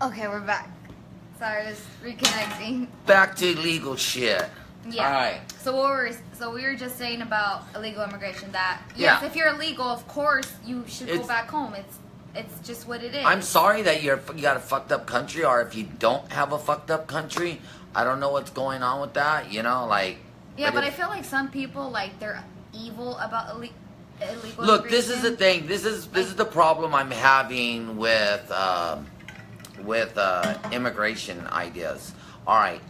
Okay, we're back. Sorry, just reconnecting. Back to illegal shit. Yeah. All right. So we were just saying about illegal immigration that yes, if you're illegal, of course you should go back home. It's just what it is. I'm sorry that you got a fucked up country, or if you don't have a fucked up country, I don't know what's going on with that. You know, like. Yeah, but I feel like some people they're evil about illegal. Look, this is the thing. This is the problem I'm having with immigration ideas. All right,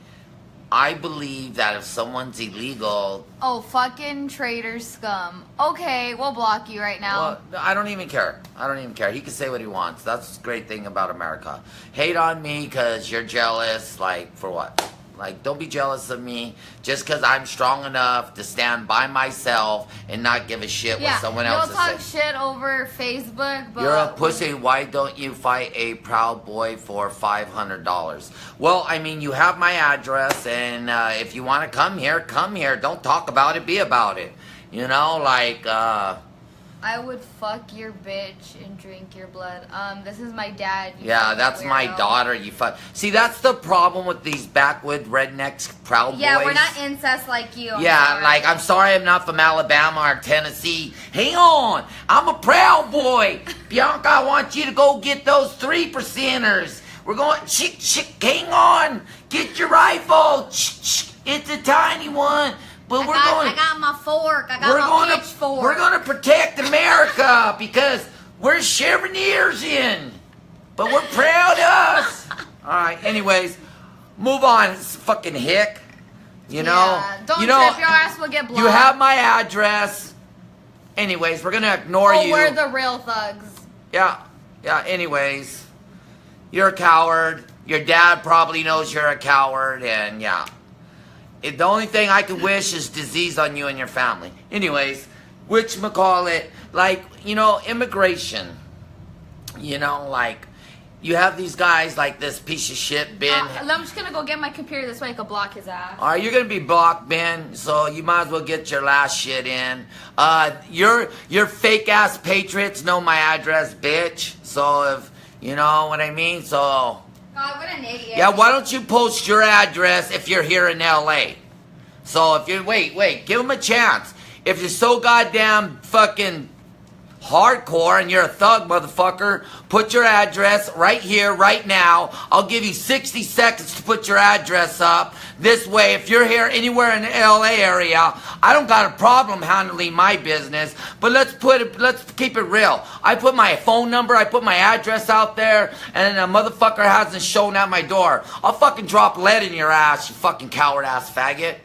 I believe that if someone's illegal, oh, fucking traitor scum. Okay, we'll block you right now. Well, I don't even care. He can say what he wants. That's the great thing about America. Hate on me because you're jealous. Like, for what? Like, don't be jealous of me just because I'm strong enough to stand by myself and not give a shit what someone else is saying. You'll talk shit over Facebook, but... You're a pussy. Why don't you fight a proud boy for $500? Well, I mean, you have my address, and if you want to come here, come here. Don't talk about it, be about it. You know, like... I would fuck your bitch and drink your blood. This is my dad. Yeah, that's my daughter. You fuck. See, that's the problem with these backwood rednecks, proud boys. Yeah, we're not incest like you. I'm sorry I'm not from Alabama or Tennessee. Hang on, I'm a proud boy. Bianca, I want you to go get those 3%ers. We're going, hang on. Get your rifle. It's a tiny one. But I got my fork. I got my pitchfork. We're going to protect America because we're Chevroneers in. But we're proud of us. All right, anyways, move on. It's fucking hick. You know? Yeah, don't trip. Your ass will get blocked. You have my address. Anyways, we're going to ignore you. We're the real thugs. Yeah, anyways. You're a coward. Your dad probably knows you're a coward, and yeah. The only thing I could wish is disease on you and your family. Anyways, whatchamacallit, like, you know, immigration. You know, like, you have these guys like this piece of shit, Ben. I'm just going to go get my computer this way I can block his ass. All right, you're going to be blocked, Ben, so you might as well get your last shit in. Your fake-ass patriots know my address, bitch. So if, you know what I mean? So... God, what an idiot. Yeah, why don't you post your address if you're here in LA? So if you're, wait, give them a chance. If you're so goddamn fucking hardcore and you're a thug, motherfucker, put your address right here, right now. I'll give you 60 seconds to put your address up. This way, if you're here anywhere in the LA area, I don't got a problem handling my business, but let's keep it real. I put my phone number, I put my address out there, and a motherfucker hasn't shown at my door. I'll fucking drop lead in your ass, you fucking coward ass faggot.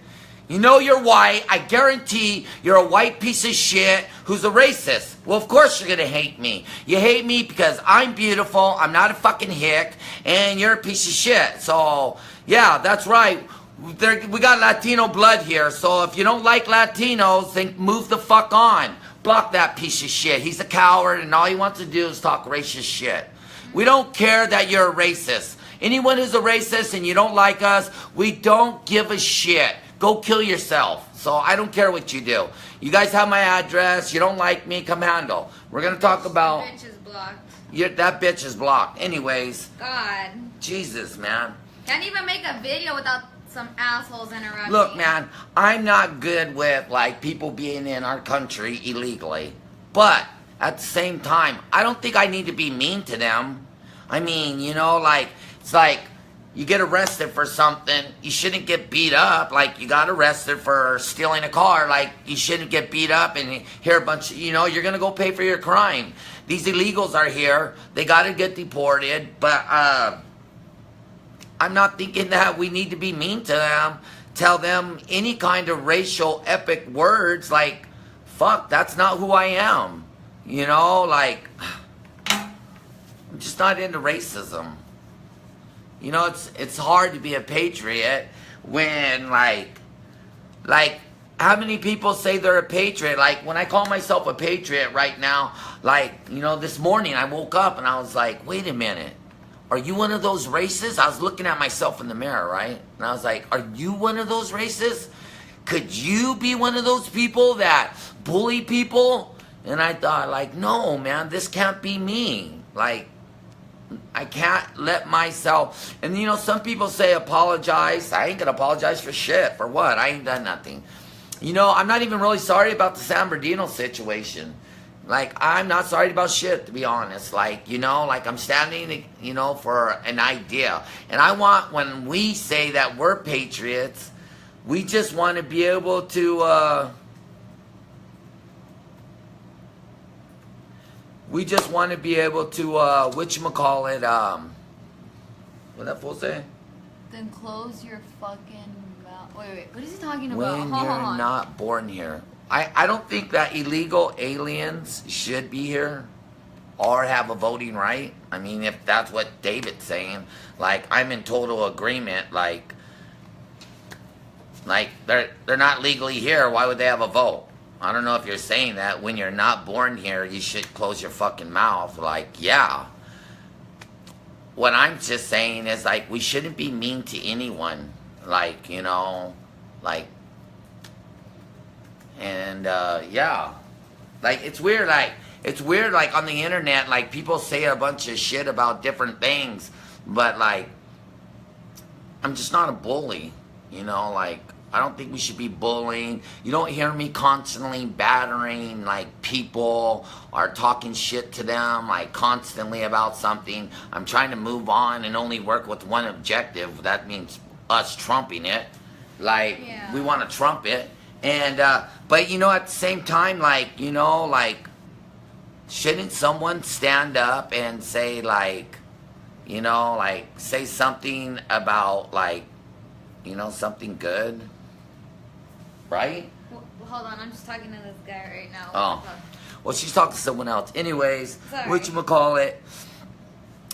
You know you're white. I guarantee you're a white piece of shit who's a racist. Well, of course you're gonna hate me. You hate me because I'm beautiful, I'm not a fucking hick, and you're a piece of shit. So, yeah, that's right. We got Latino blood here, so if you don't like Latinos, then move the fuck on. Block that piece of shit. He's a coward, and all he wants to do is talk racist shit. We don't care that you're a racist. Anyone who's a racist and you don't like us, we don't give a shit. Go kill yourself. So I don't care what you do. You guys have my address. You don't like me, come handle. We're going to talk about... That bitch is blocked. That bitch is blocked. Anyways. God. Jesus, man. Can't even make a video without some assholes interrupting. Look, man, I'm not good with, like, people being in our country illegally. But at the same time, I don't think I need to be mean to them. I mean, you know, like, it's like... You get arrested for something, you shouldn't get beat up. Like, you got arrested for stealing a car. Like, you shouldn't get beat up and hear a bunch of, you know, you're going to go pay for your crime. These illegals are here. They got to get deported. But I'm not thinking that we need to be mean to them. Tell them any kind of racial epic words like, fuck, that's not who I am. You know, like, I'm just not into racism. You know, it's hard to be a patriot when, like, how many people say they're a patriot? Like, when I call myself a patriot right now, like, you know, this morning I woke up and I was like, wait a minute. Are you one of those racists? I was looking at myself in the mirror, right? And I was like, are you one of those racists? Could you be one of those people that bully people? And I thought, like, no, man, this can't be me. Like, let myself, and you know, some people say apologize. I ain't gonna apologize for shit. For what? I ain't done nothing. You know, I'm not even really sorry about the San Bernardino situation. Like, I'm not sorry about shit, to be honest. Like, you know, like, I'm standing, you know, for an idea. And I want, when we say that we're patriots, we just want to be able to, we just want to be able to, whatchamacallit, what that fool say? Then close your fucking mouth. Wait, what is he talking about? When you're not born here. I don't think that illegal aliens should be here or have a voting right. I mean, if that's what David's saying, like, I'm in total agreement. Like they're not legally here. Why would they have a vote? I don't know if you're saying that when you're not born here, you should close your fucking mouth. Like, yeah. What I'm just saying is, like, we shouldn't be mean to anyone. Like, you know, like, and, yeah. Like, it's weird, like, on the internet, like, people say a bunch of shit about different things, but, like, I'm just not a bully, you know, like, I don't think we should be bullying. You don't hear me constantly battering, like, people or talking shit to them, like, constantly about something. I'm trying to move on and only work with one objective. That means us trumping it. Like, we want to trump it. And, but, you know, at the same time, like, you know, like, shouldn't someone stand up and say, like, you know, like, say something about, like, you know, something good? Right? Well, hold on, I'm just talking to this guy right now. Oh. Well, she's talking to someone else. Anyways, whatchamacallit,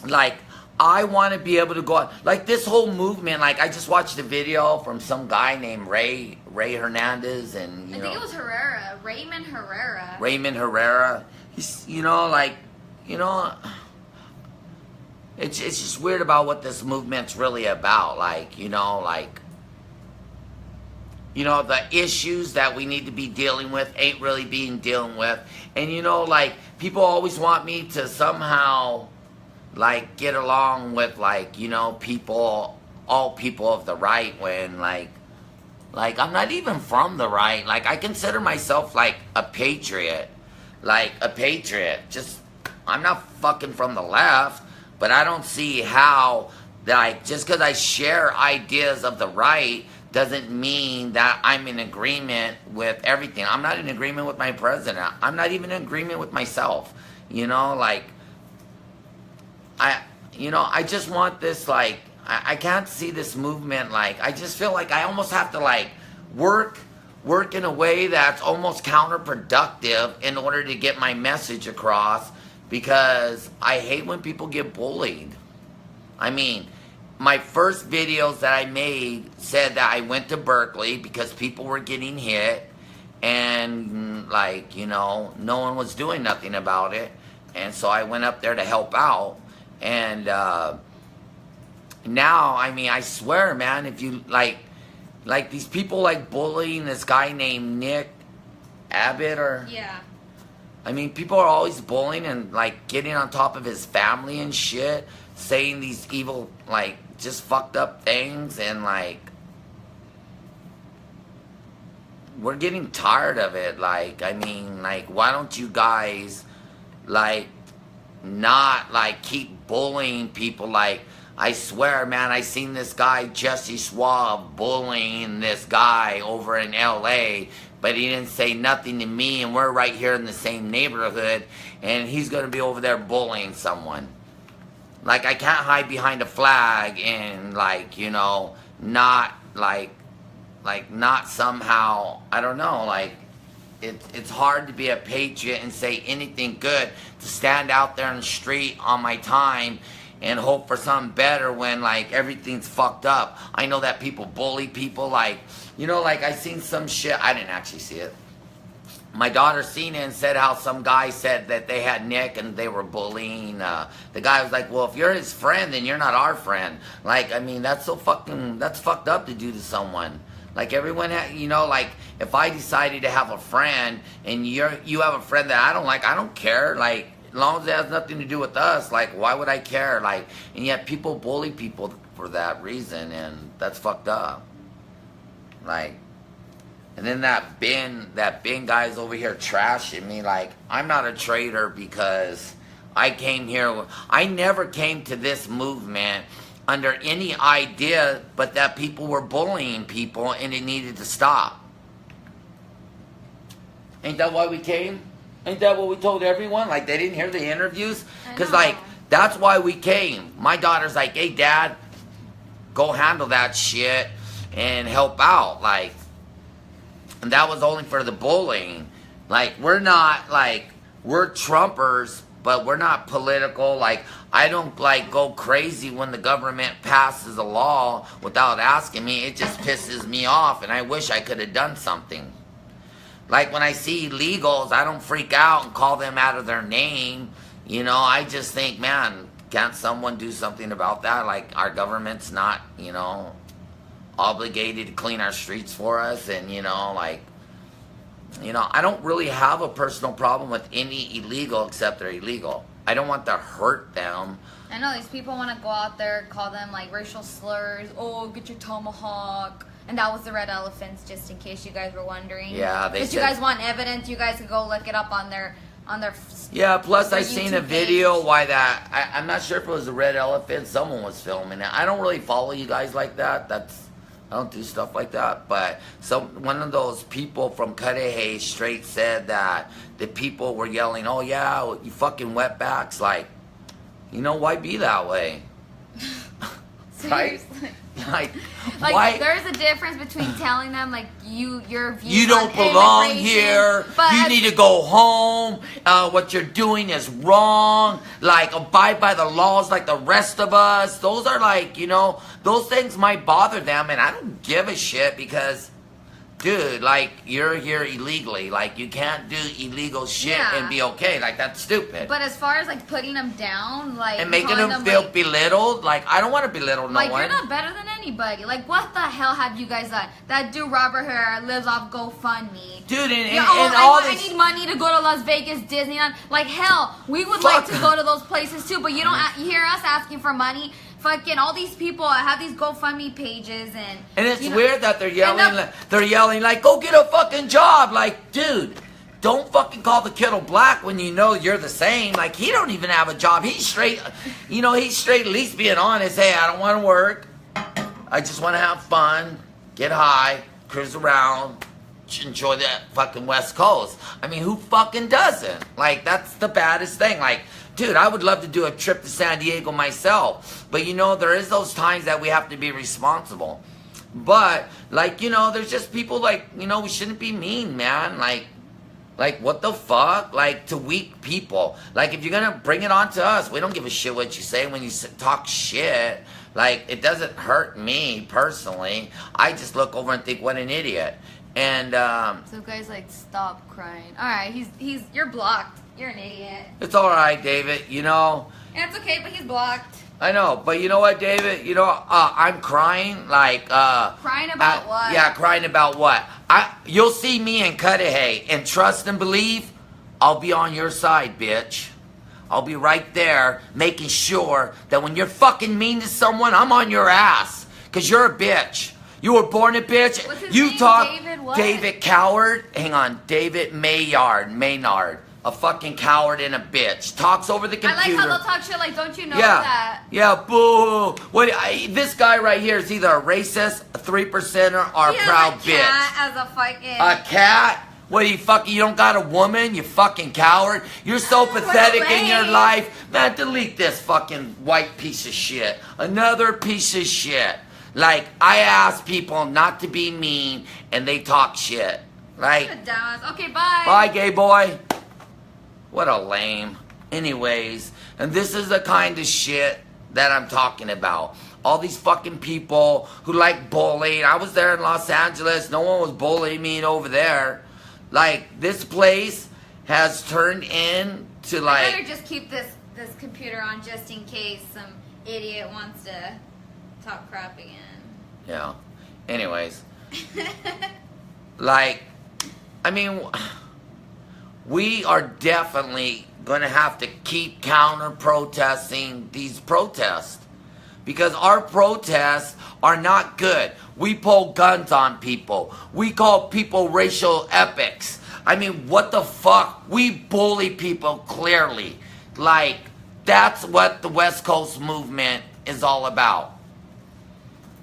like, I want to be able to go on. Like, this whole movement, like, I just watched a video from some guy named Ray Hernandez, and, I think it was Herrera. Raymond Herrera. He's, you know, like, you know, it's just weird about what this movement's really about. Like, you know, like, you know, the issues that we need to be dealing with ain't really being dealing with. And, you know, like, people always want me to somehow, like, get along with, like, you know, people, all people of the right, when, like, I'm not even from the right. Like, I consider myself, like, a patriot. Like, a patriot. Just, I'm not fucking from the left, but I don't see how, like, just because I share ideas of the right doesn't mean that I'm in agreement with everything. I'm not in agreement with my president. I'm not even in agreement with myself. You know, like, I just want this, like, I can't see this movement, like, I just feel like I almost have to, like, work in a way that's almost counterproductive in order to get my message across, because I hate when people get bullied. I mean, my first videos that I made said that I went to Berkeley because people were getting hit, and, like, you know, no one was doing nothing about it, and so I went up there to help out. And now, I mean, I swear, man, if you, like these people, like, bullying this guy named Nick Abbott, or... Yeah. I mean, people are always bullying and, like, getting on top of his family and shit, saying these evil, like, just fucked up things, and, like, we're getting tired of it. Like, I mean, like, why don't you guys, like, not, like, keep bullying people? Like, I swear, man, I seen this guy, Jesse Schwab, bullying this guy over in LA, but he didn't say nothing to me, and we're right here in the same neighborhood, and he's going to be over there bullying someone. Like, I can't hide behind a flag and, like, you know, not, like, not somehow, I don't know, like, it's hard to be a patriot and say anything good, to stand out there in the street on my time and hope for something better when, like, everything's fucked up. I know that people bully people, like, you know, like, I seen some shit, I didn't actually see it. My daughter seen it and said how some guy said that they had Nick and they were bullying. The guy was like, well, if you're his friend, then you're not our friend. Like, I mean, that's fucked up to do to someone. Like, everyone, you know, like, if I decided to have a friend and you have a friend that I don't like, I don't care. Like, as long as it has nothing to do with us, like, why would I care? Like, and yet people bully people for that reason, and that's fucked up. Like, and then that Ben guy's over here trashing me. Like, I'm not a traitor because I came here. I never came to this movement under any idea but that people were bullying people and it needed to stop. Ain't that why we came? Ain't that what we told everyone? Like, they didn't hear the interviews? Because, like, that's why we came. My daughter's like, hey, Dad, go handle that shit and help out. Like, and that was only for the bullying. Like, we're not, like, we're Trumpers, but we're not political. Like, I don't, like, go crazy when the government passes a law without asking me. It just pisses me off, and I wish I could have done something. Like, when I see illegals, I don't freak out and call them out of their name. You know, I just think, man, can't someone do something about that? Like, our government's not, you know, obligated to clean our streets for us. And, you know, like, you know, I don't really have a personal problem with any illegal except they're illegal. I don't want to hurt them. I know these people want to go out there, call them, like, racial slurs. Oh, get your tomahawk. And that was the red elephants, just in case you guys were wondering. Yeah, they said. If you guys want evidence, you guys can go look it up on their. Yeah. Plus, I YouTube seen a video why that. I'm not sure if it was the red elephant. Someone was filming it. I don't really follow you guys like that. I don't do stuff like that. But one of those people from Cudahy straight said that the people were yelling, "Oh yeah, you fucking wetbacks!" Like, you know, why be that way? Right? Like, why? There's a difference between telling them, like, your views you don't belong here, you need to go home, what you're doing is wrong, like, abide by the laws like the rest of us. Those are, like, you know, those things might bother them, and I don't give a shit because, dude, like, you're here illegally. Like, you can't do illegal shit and be okay. Like, that's stupid. But as far as, like, putting them down, like, and making them feel, like, belittled, like, I don't want to belittle no one. Like, you're not better than anybody. Like, what the hell have you guys done? That dude Robert Herrera lives off GoFundMe. Dude, I need money to go to Las Vegas, Disneyland. Like, hell, we would like to go to those places too, but you hear us asking for money. Fucking all these people have these GoFundMe pages and it's weird that they're yelling like, go get a fucking job. Like, dude, don't fucking call the kettle black when you know you're the same. Like, he don't even have a job. He's straight, you know, he's straight at least being honest. Hey, I don't want to work. I just want to have fun, get high, cruise around, enjoy the fucking West Coast. I mean, who fucking doesn't? Like, that's the baddest thing. Like, dude, I would love to do a trip to San Diego myself. But, you know, there is those times that we have to be responsible. But, like, you know, there's just people like, you know, we shouldn't be mean, man. Like, what the fuck? Like, to weak people. Like, if you're going to bring it on to us, we don't give a shit what you say when you talk shit. Like, it doesn't hurt me, personally. I just look over and think, what an idiot. And, so guys, like, stop crying. Alright, you're blocked. You're an idiot. It's alright, David, you know. Yeah, it's okay, but he's blocked. I know, but you know what, David? You know, I'm crying, like, crying about what? Yeah, crying about what? You'll see me in Cudahy, and trust and believe, I'll be on your side, bitch. I'll be right there, making sure that when you're fucking mean to someone, I'm on your ass. Because you're a bitch. You were born a bitch. What's his name? David what? David Coward. Hang on, David Maynard. A fucking coward and a bitch. Talks over the computer. I like how they'll talk shit like, don't you know that? Yeah, boo. This guy right here is either a racist, a 3%er, or a proud bitch. Cat as a fucking... A cat? What, you don't got a woman, you fucking coward? You're so pathetic in your life. Man, delete this fucking white piece of shit. Another piece of shit. Like, I ask people not to be mean, and they talk shit. Right? Okay, bye. Bye, gay boy. What a lame. Anyways, and this is the kind of shit that I'm talking about. All these fucking people who like bullying. I was there in Los Angeles. No one was bullying me over there. Like, this place has turned into, like... I better just keep this computer on just in case some idiot wants to talk crap again. Yeah. Anyways. Like, I mean... We are definitely going to have to keep counter protesting these protests. Because our protests are not good. We pull guns on people. We call people racial epics. I mean, what the fuck? We bully people clearly. Like, that's what the West Coast movement is all about.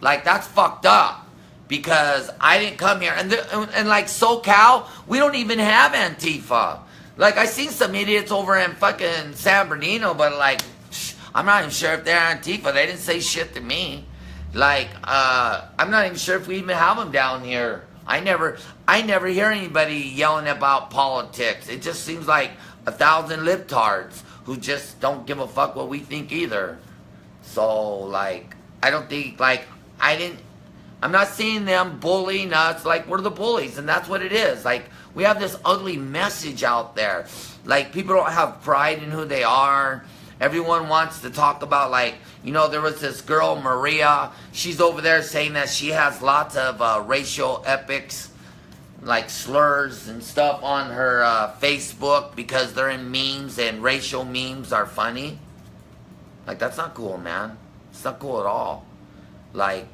Like, that's fucked up. Because I didn't come here. And like SoCal, we don't even have Antifa. Like, I seen some idiots over in fucking San Bernardino, but like, I'm not even sure if they're Antifa. They didn't say shit to me. Like, I'm not even sure if we even have them down here. I never hear anybody yelling about politics. It just seems like 1,000 libtards who just don't give a fuck what we think either. So, like, I don't think, like, I'm not seeing them bullying us like we're the bullies, and that's what it is. Like, we have this ugly message out there. Like, people don't have pride in who they are. Everyone wants to talk about, like, you know, there was this girl, Maria. She's over there saying that she has lots of racial epics, like slurs and stuff on her Facebook because they're in memes and racial memes are funny. Like, that's not cool, man. It's not cool at all. Like,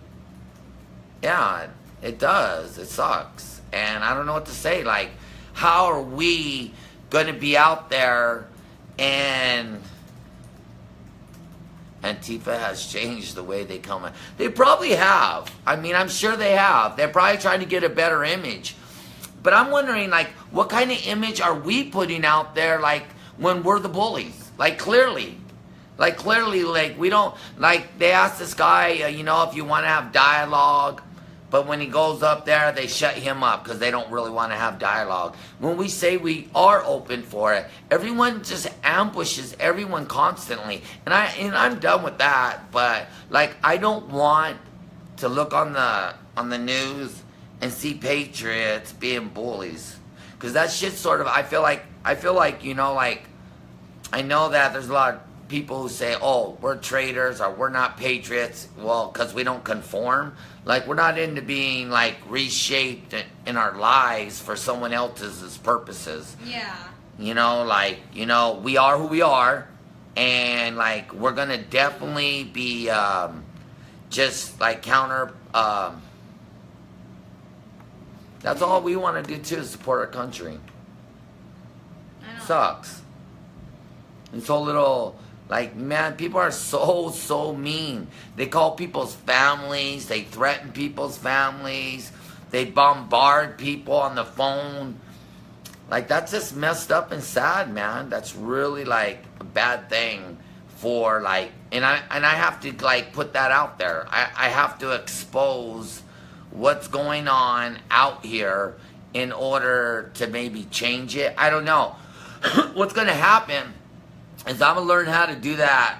yeah, it does. It sucks. And I don't know what to say. Like, how are we going to be out there and Antifa has changed the way they come in? They probably have. I mean, I'm sure they have. They're probably trying to get a better image. But I'm wondering, like, what kind of image are we putting out there, like, when we're the bullies? Like, clearly, like, we don't, like, they asked this guy, you know, if you want to have dialogue. But when he goes up there, they shut him up because they don't really want to have dialogue. When we say we are open for it, everyone just ambushes everyone constantly. And I'm done with that. But, like, I don't want to look on the news and see patriots being bullies. Because that shit sort of, I feel like, you know, like, I know that there's a lot of people who say, oh, we're traitors or we're not patriots. Well, because we don't conform. Like, we're not into being, like, reshaped in our lives for someone else's purposes. Yeah. You know, like, you know, we are who we are. And, like, we're going to definitely be just, like, counter. That's all we want to do, too, is support our country. I know. Sucks. And so little... Like, man, people are so mean. They call people's families. They threaten people's families. They bombard people on the phone. Like, that's just messed up and sad, man. That's really, like, a bad thing for, like... And I have to, like, put that out there. I have to expose what's going on out here in order to maybe change it. I don't know. What's going to happen is I'm going to learn how to do that.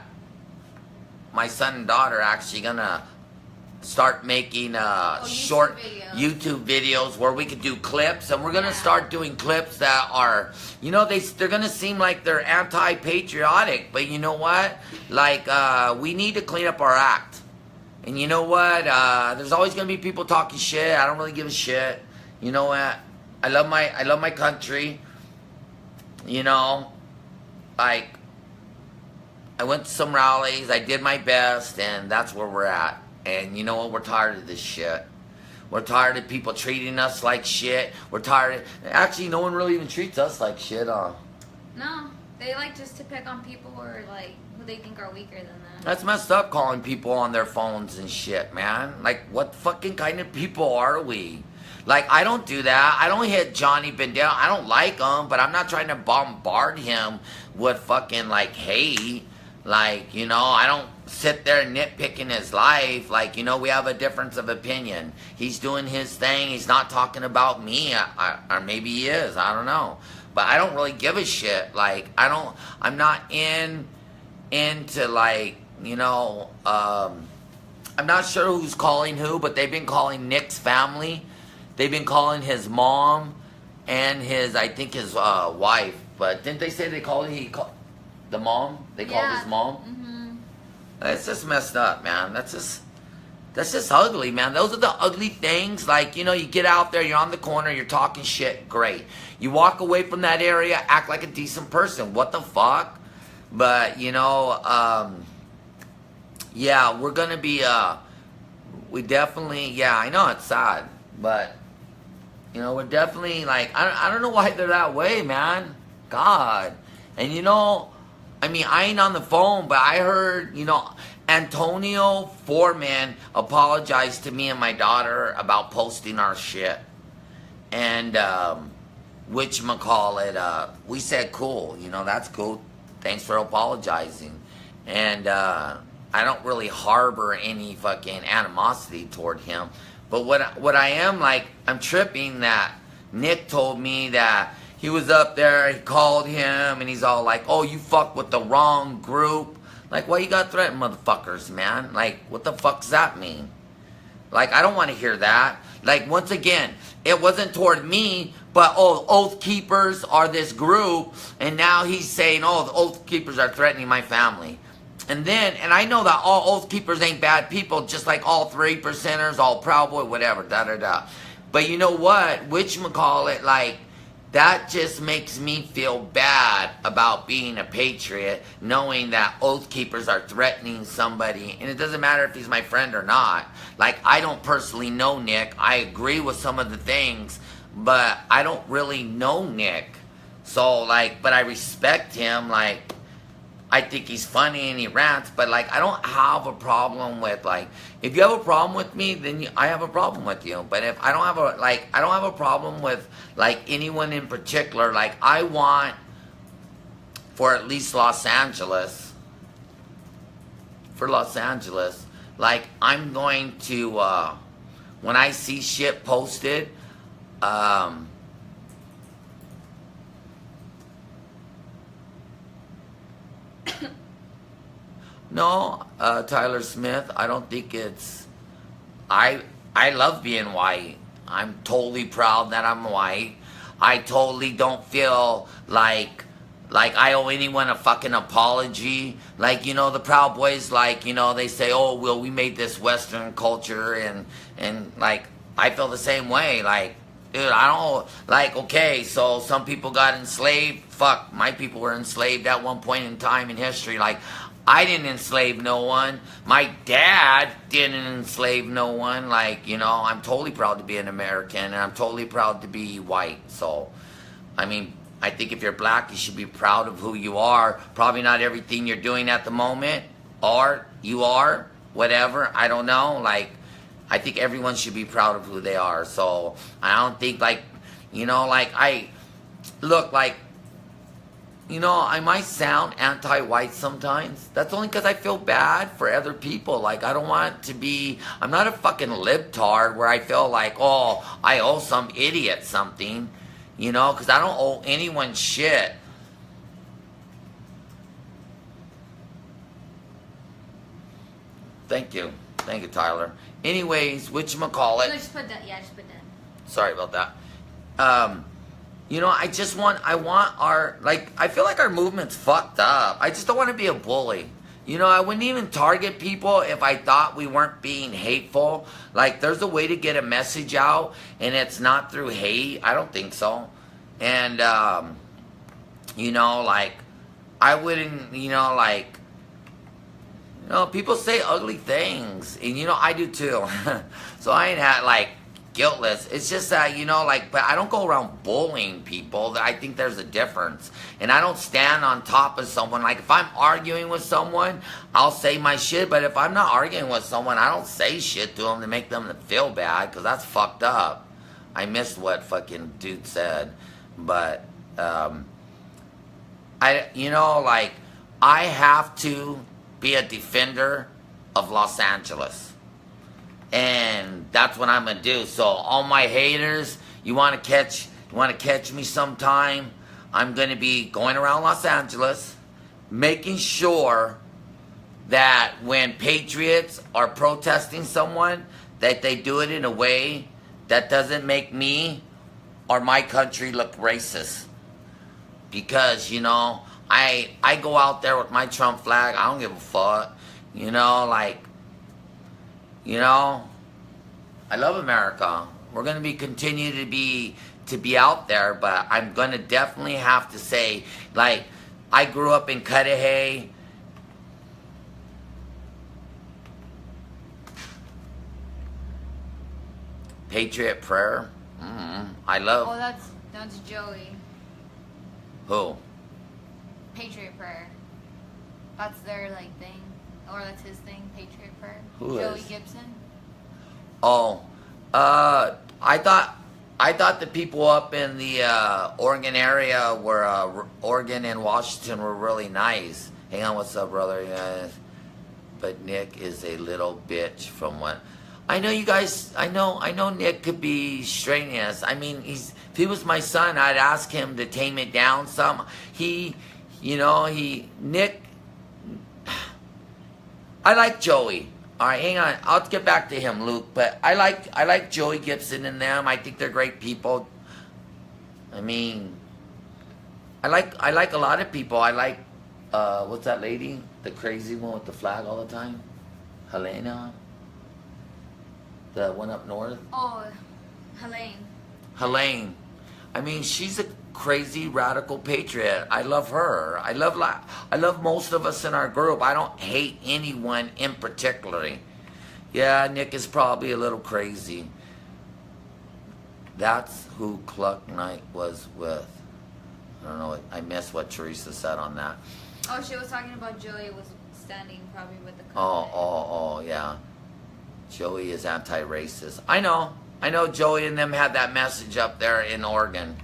My son and daughter are actually going to start making short YouTube videos where we could do clips. And we're going to start doing clips that are, you know, they're going to seem like they're anti-patriotic. But you know what? Like, we need to clean up our act. And you know what? There's always going to be people talking shit. I don't really give a shit. You know what? I love my country. You know, like, I went to some rallies, I did my best, and that's where we're at. And you know what? We're tired of this shit. We're tired of people treating us like shit. We're tired of... Actually, no one really even treats us like shit, huh? No. They like just to pick on people who are, like, who they think are weaker than them. That's messed up, calling people on their phones and shit, man. Like, what fucking kind of people are we? Like, I don't do that. I don't hit Johnny Bendel. I don't like him, but I'm not trying to bombard him with fucking, like, hate. Like, you know, I don't sit there nitpicking his life. Like, you know, we have a difference of opinion. He's doing his thing. He's not talking about me. Or maybe he is. I don't know. But I don't really give a shit. Like, I'm not into, like, you know, I'm not sure who's calling who, but they've been calling Nick's family. They've been calling his mom and I think his wife. But didn't they say they called the mom? They called his mom? Mm-hmm. That's just messed up, man. That's just... That's just ugly, man. Those are the ugly things. Like, you know, you get out there, you're on the corner, you're talking shit, great. You walk away from that area, act like a decent person. What the fuck? But, you know, yeah, we're gonna be, we definitely, yeah, I know it's sad, but, you know, we're definitely, like, I don't know why they're that way, man. God. And, you know, I mean, I ain't on the phone, but I heard, you know, Antonio Foreman apologized to me and my daughter about posting our shit. And, whatchamacallit, we said, cool, you know, that's cool. Thanks for apologizing. And, I don't really harbor any fucking animosity toward him. But what I am, like, I'm tripping that Nick told me that he was up there, he called him, and he's all like, oh, you fucked with the wrong group. Like, why you gotta threaten motherfuckers, man? Like, what the fuck does that mean? Like, I don't want to hear that. Like, once again, it wasn't toward me, but, oh, Oath Keepers are this group, and now he's saying, oh, the Oath Keepers are threatening my family. And then, and I know that all Oath Keepers ain't bad people, just like all 3%ers, all Proud Boy, whatever, da-da-da. But you know what? Whatchamacallit, like, that just makes me feel bad about being a patriot, knowing that Oath Keepers are threatening somebody, and it doesn't matter if he's my friend or not. Like, I don't personally know Nick. I agree with some of the things, but I don't really know Nick. So, like, but I respect him, like, I think he's funny and he rants, but, like, I don't have a problem with, like, if you have a problem with me, then I have a problem with you. But if I don't have a, like, I don't have a problem with, like, anyone in particular. Like, I want, for at least Los Angeles, like, I'm going to, when I see shit posted, no, Tyler Smith, I don't think it's, I love being white. I'm totally proud that I'm white. I totally don't feel like I owe anyone a fucking apology. Like, you know, the Proud Boys, like, you know, they say, oh, well, we made this Western culture, and like, I feel the same way. Like, dude, I don't, like, okay, so some people got enslaved. Fuck, my people were enslaved at one point in time in history. Like, I didn't enslave no one. My dad didn't enslave no one. Like, you know, I'm totally proud to be an American, and I'm totally proud to be white. So, I mean, I think if you're black, you should be proud of who you are. Probably not everything you're doing at the moment, or you are, whatever, I don't know. Like, I think everyone should be proud of who they are. So, I don't think, like, you know, like, look, like, you know, I might sound anti-white sometimes. That's only because I feel bad for other people. Like, I don't want to be, I'm not a fucking libtard where I feel like, oh, I owe some idiot something. You know, because I don't owe anyone shit. Thank you. Thank you, Tyler. Anyways, whatchamacallit. No, just put that. Yeah, just put that. Sorry about that. You know, I want our, like, I feel like our movement's fucked up. I just don't want to be a bully. You know, I wouldn't even target people if I thought we weren't being hateful. Like, there's a way to get a message out, and it's not through hate. I don't think so. And, you know, like, I wouldn't, you know, like, you know, people say ugly things. And, you know, I do too. So I ain't had, like, guiltless. It's just that, you know, like, but I don't go around bullying people. I think there's a difference. And I don't stand on top of someone. Like, if I'm arguing with someone, I'll say my shit. But if I'm not arguing with someone, I don't say shit to them to make them feel bad, because that's fucked up. I missed what fucking dude said. But, you know, like, I have to be a defender of Los Angeles. And that's what I'm gonna do. So all my haters, you wanna catch me sometime, I'm gonna be going around Los Angeles, making sure that when patriots are protesting someone, that they do it in a way that doesn't make me or my country look racist. Because, you know, I go out there with my Trump flag, I don't give a fuck. You know, like, You know, I love America. We're gonna be continue to be out there, but I'm gonna definitely have to say, like, I grew up in Cudahy. Patriot Prayer. I love. Oh, that's Joey. Who? Patriot Prayer. That's their like thing, or that's his thing. Patriot Prayer. Who Joey is? Gibson. Oh, I thought the people up in the Oregon area were Oregon and Washington were really nice. Hang on, what's up, brother? Yeah. But Nick is a little bitch from what I know. You guys, I know Nick could be strenuous. I mean, if he was my son, I'd ask him to tame it down some. Nick. I like Joey. All right, hang on. I'll get back to him, Luke. But I like Joey Gibson and them. I think they're great people. I mean, I like a lot of people. I like what's that lady? The crazy one with the flag all the time? Helena? The one up north? Oh, Helene. Helene. I mean, she's a crazy radical patriot. I love her. I love most of us in our group. I don't hate anyone in particular. Yeah, Nick is probably a little crazy. That's who Cluck Knight was with. I don't know. I missed what Teresa said on that. Oh, she was talking about Joey was standing probably with the. Oh, yeah. Joey is anti-racist. I know Joey and them had that message up there in Oregon.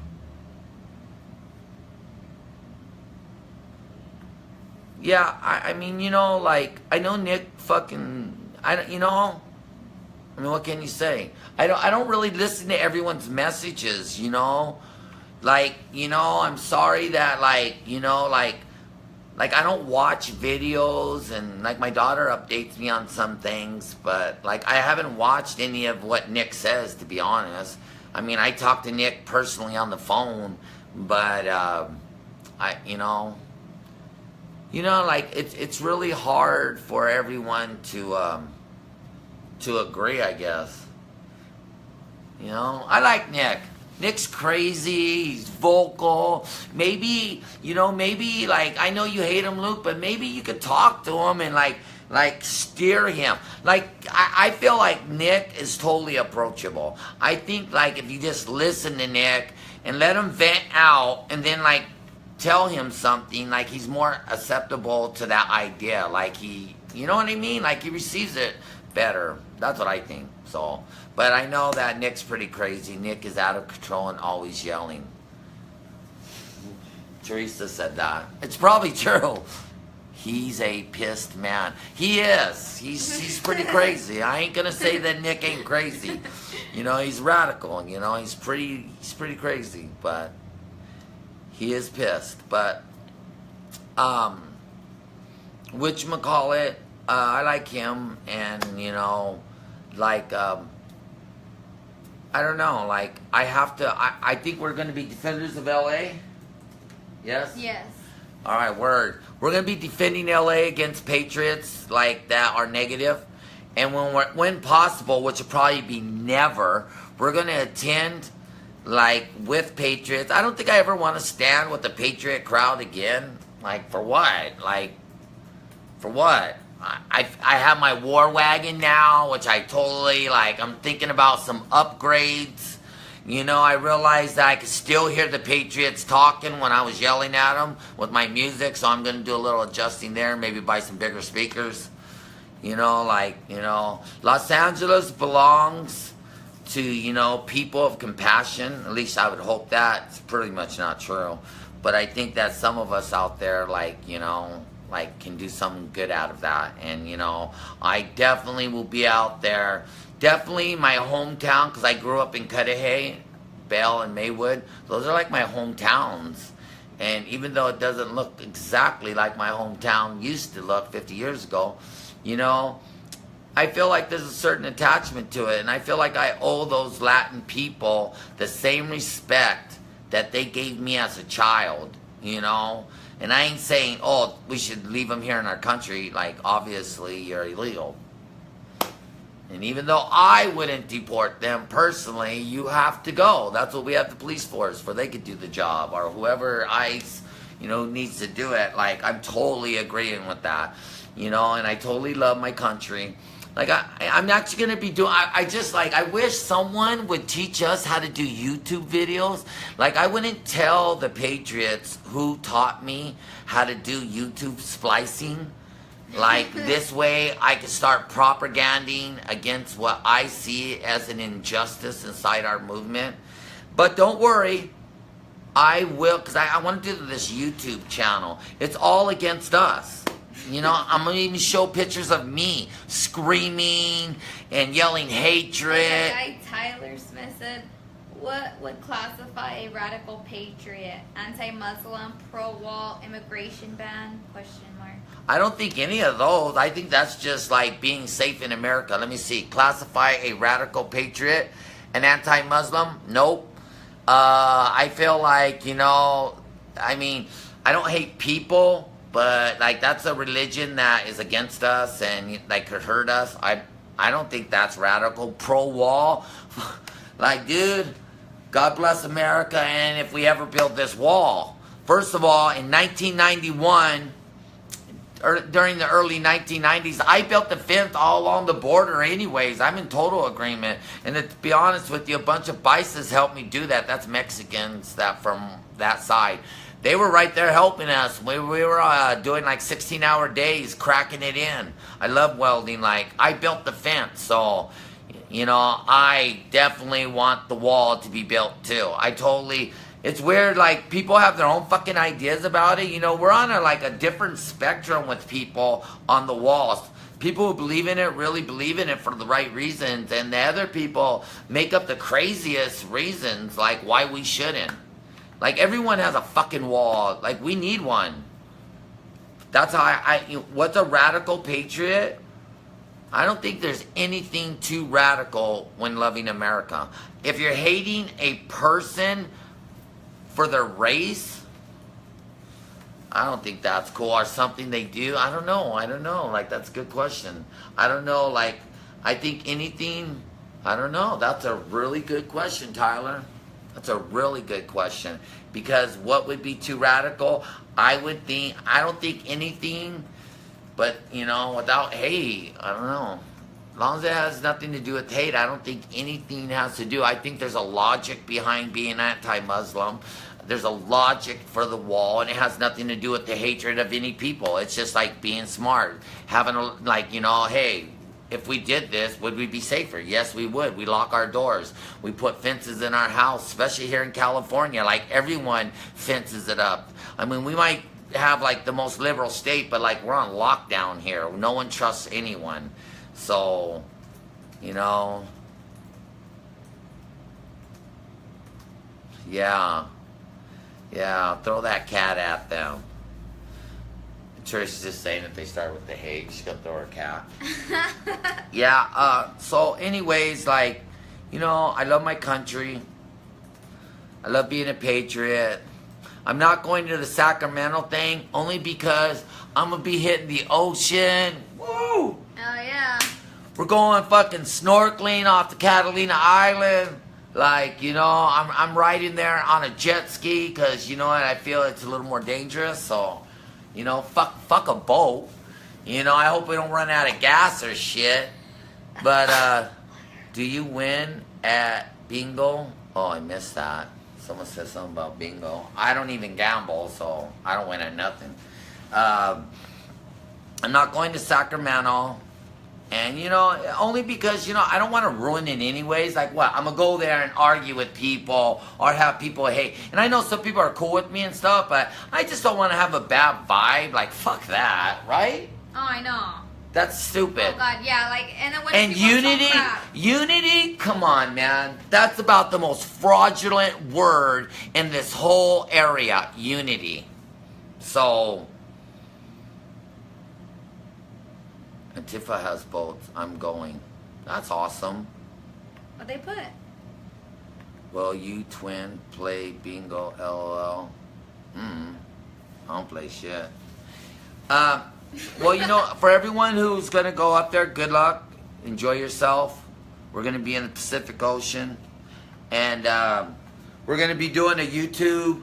Yeah, I mean, like, I know Nick fucking, I mean, what can you say? I don't really listen to everyone's messages, like, I'm sorry that, like, like I don't watch videos, and like my daughter updates me on some things, but like I haven't watched any of what Nick says, to be honest. I mean, I talk to Nick personally on the phone, but like it's really hard for everyone to agree, I guess. I like Nick. Nick's crazy, he's vocal. Maybe like, I know you hate him, Luke, but maybe you could talk to him and like steer him. Like, I feel like Nick is totally approachable. I think like if you just listen to Nick and let him vent out and then like tell him something, like he's more acceptable to that idea. Like he, you know what I mean? Like he receives it better. That's what I think. So, but I know that Nick's pretty crazy. Nick is out of control and always yelling. Teresa said that. It's probably true. He's a pissed man. He is. He's pretty crazy. I ain't gonna say that Nick ain't crazy. He's radical. He's pretty crazy. But he is pissed. But whatchamacallit, I like him, and like I don't know, like I think we're gonna be defenders of LA. Yes? Yes. Alright, we're gonna be defending LA against patriots like that are negative. And when possible, which will probably be never, we're gonna attend like with patriots. I don't think I ever want to stand with the patriot crowd again. Like for what? Like for what? I have my war wagon now, which I totally like. I'm thinking about some upgrades. I realized that I could still hear the Patriots talking when I was yelling at them with my music, so I'm going to do a little adjusting there, maybe buy some bigger speakers. Los Angeles belongs to, people of compassion. At least I would hope that. It's pretty much not true. But I think that some of us out there, can do something good out of that. And, I definitely will be out there. Definitely my hometown, because I grew up in Cudahy, Bell, and Maywood. Those are like my hometowns. And even though it doesn't look exactly like my hometown used to look 50 years ago, I feel like there's a certain attachment to it. And I feel like I owe those Latin people the same respect that they gave me as a child, And I ain't saying, we should leave them here in our country. Like, obviously, you're illegal. And even though I wouldn't deport them personally, you have to go. That's what we have the police force for. They could do the job, or whoever ICE, needs to do it. Like, I'm totally agreeing with that, and I totally love my country. Like, I'm actually going to be doing, I wish someone would teach us how to do YouTube videos. Like, I wouldn't tell the Patriots who taught me how to do YouTube splicing. Like, this way I can start propaganding against what I see as an injustice inside our movement. But don't worry, I will, because I want to do this YouTube channel. It's all against us. I'm going to even show pictures of me screaming and yelling hatred. Like guy Tyler Smith said, what would classify a radical patriot? Anti-Muslim, pro-wall, immigration ban? ? I don't think any of those. I think that's just like being safe in America. Let me see. Classify a radical patriot, an anti-Muslim? Nope. I feel like, I don't hate people, but like that's a religion that is against us and like could hurt us. I don't think that's radical. Pro-wall? Like, dude, God bless America, and if we ever build this wall. First of all, in 1991... during the early 1990s, I built the fence all along the border anyways. I'm in total agreement. And to be honest with you, a bunch of Bices helped me do that. That's Mexicans that from that side. They were right there helping us. We were doing like 16-hour days, cracking it in. I love welding. Like, I built the fence. So, I definitely want the wall to be built too. It's weird, like, people have their own fucking ideas about it. We're on a different spectrum with people on the walls. People who believe in it really believe in it for the right reasons. And the other people make up the craziest reasons, like, why we shouldn't. Like, everyone has a fucking wall. Like, we need one. That's how what's a radical patriot? I don't think there's anything too radical when loving America. If you're hating a person for their race, I don't think that's cool. Or something they do, I don't know. Like, that's a good question. I don't know. Like, I think anything, I don't know. That's a really good question, Tyler. That's a really good question. Because what would be too radical? I don't think anything, but, without hate, I don't know. As long as it has nothing to do with hate, I don't think anything has to do. I think there's a logic behind being anti-Muslim. There's a logic for the wall, and it has nothing to do with the hatred of any people. It's just like being smart. Having hey, if we did this, would we be safer? Yes, we would. We lock our doors. We put fences in our house, especially here in California. Like, everyone fences it up. We might have like the most liberal state, but like we're on lockdown here. No one trusts anyone. So, yeah, throw that cat at them. Trish's just saying if they start with the hate, she's gonna throw her cat. So anyways, like, I love my country. I love being a patriot. I'm not going to the Sacramento thing only because I'm gonna be hitting the ocean. Woo! Oh yeah. We're going fucking snorkeling off the Catalina Island. Like, I'm riding there on a jet ski because, I feel it's a little more dangerous. So, fuck a boat. I hope we don't run out of gas or shit. But, do you win at bingo? Oh, I missed that. Someone said something about bingo. I don't even gamble, so I don't win at nothing. I'm not going to Sacramento. And, only because, I don't want to ruin it anyways. Like, what? I'm going to go there and argue with people or have people hate. And I know some people are cool with me and stuff, but I just don't want to have a bad vibe. Like, fuck that, right? Oh, I know. That's stupid. Oh, God, yeah. Like, and then when and unity, come on, man. That's about the most fraudulent word in this whole area, unity. So, Antifa has boats. I'm going. That's awesome. What they put? Well, you twin play bingo, LOL. I don't play shit. Well, for everyone who's gonna go up there, good luck. enjoy yourself. We're gonna be in the Pacific Ocean, and we're gonna be doing a YouTube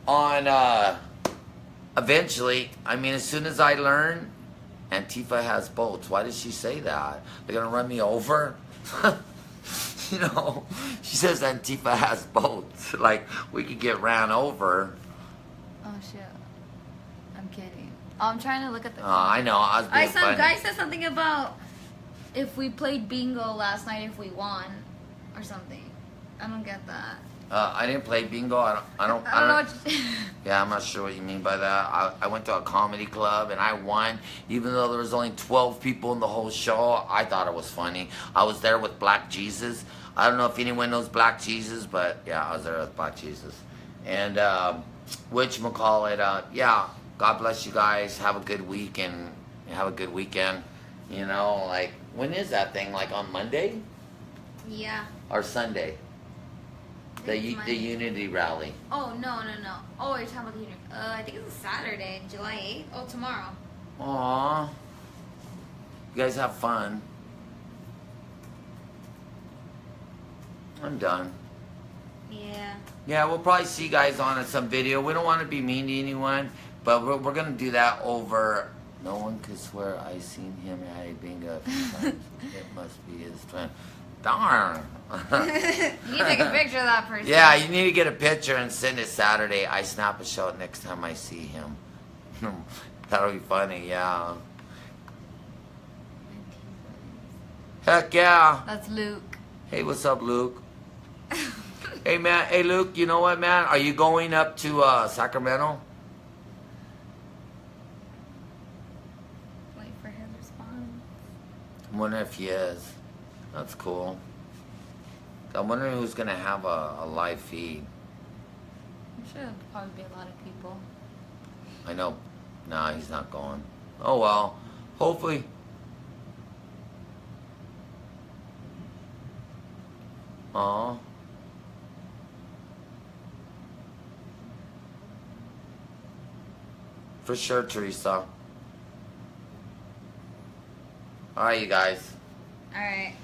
on eventually. I mean, as soon as I learn, Antifa has boats. Why did she say that? They're gonna run me over. You know, she says Antifa has boats. Like, we could get ran over. Oh, shit. I'm kidding. Oh, I'm trying to look at the... I know. I was being Some funny. guy said something about if we played bingo last night, if we won, or something. I don't get that. I didn't play bingo. I don't know what Yeah, I'm not sure what you mean by that. I went to a comedy club and I won, even though there was only 12 people in the whole show. I thought it was funny. I was there with Black Jesus. I don't know if anyone knows Black Jesus, but yeah, I was there with Black Jesus. And whatchamacallit, yeah, God bless you guys. Have a good week and have a good weekend. You know, like, when is that thing? Like on Monday Yeah. or Sunday? The Unity rally. Oh, no. Oh, you're talking about the unit. I think it's Saturday, July 8th. Oh, tomorrow. Aww. You guys have fun. I'm done. Yeah. Yeah, we'll probably see you guys on some video. We don't want to be mean to anyone, but we're going to do that over... No one could swear I seen him at a bingo a few times. It must be his friend. Darn. You need to take a picture of that person. Yeah, you need to get a picture and send it Saturday. I snap a shot next time I see him. That'll be funny, yeah. Heck yeah. That's Luke. Hey, what's up, Luke? Hey, man. Hey, Luke, you know what, man? Are you going up to Sacramento? Wait for his response. I'm wondering if he is. That's cool. I'm wondering who's going to have a live feed. I'm sure there'll probably be a lot of people. I know. Nah, he's not going. Oh, well. Hopefully. Aw. For sure, Teresa. Alright, you guys. Alright.